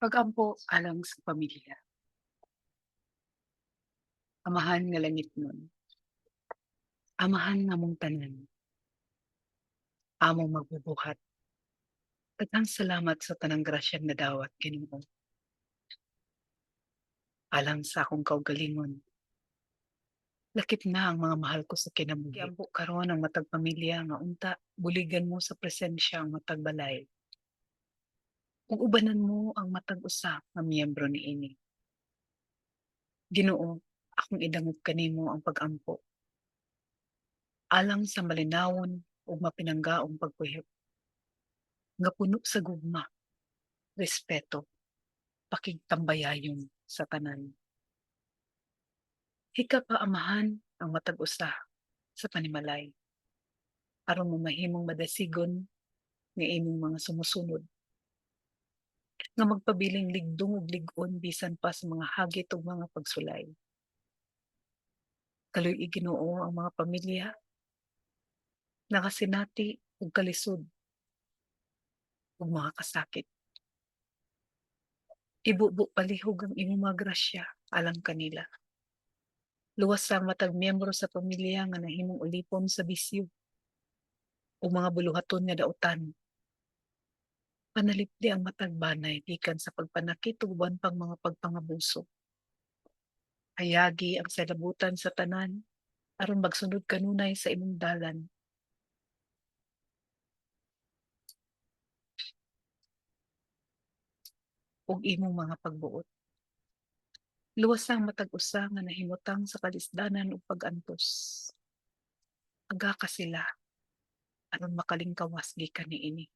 Pagampo alang sa pamilya, amahan nga langit nun, amahan namong tanan, among magbubuhat. Daghang salamat sa tanang grasyang nadawat Ginoo, alang sa akong kaugalingon. Lakip na ang mga mahal ko sa kinabuhi. Giampo karon ang matag pamilya nga unta buligan mo sa presensya ang matag balay. Ug ubanan mo ang matag usa nga miyembro niini. Ginoo, akong idangog kanimo ang pag-ampo alang sa malinawon ug mapinanggaong pagpuyo nga puno sa gugma, respeto, pakigtambayayon sa tanan. Hika-paamahan ang matag usa sa panimalay aron mo mahimong madasigon nga imong mga sumusunod nga magpabiling ligdong ug lig-on bisan pa sa mga hagit ug mga pagsulay. Kaluy Ginoo ang mga pamilya nakasinati ug kalisod ug mga kasakit. Ibubo palihog ang imong mga grasya alang kanila. Luwas ang matag miyembro sa pamilya nga nahimong ulipon sa bisyo o mga buluhaton nga dautan. Panalipdi ang matag banay gikan sa pagpanakit ug uban pang mga pagpangabuso. Hayagi ang salabutan sa tanan aron magsunod kanunay sa imong dalan. Ug imong mga pagbuot. Luwas ang matag usa nga nahimutang sa kalisdanan ug pag-antos. Aga ka sila aron makalingkawas gikan niini.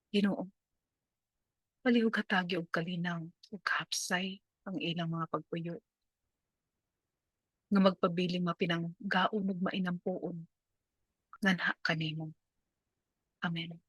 Ginoo, palihog hatagi og kalinaw ug kahapsay ang ilang mga pagpuyo nga magpabiling mapinanggaon ug mainampuon nganha kanimo. Amen.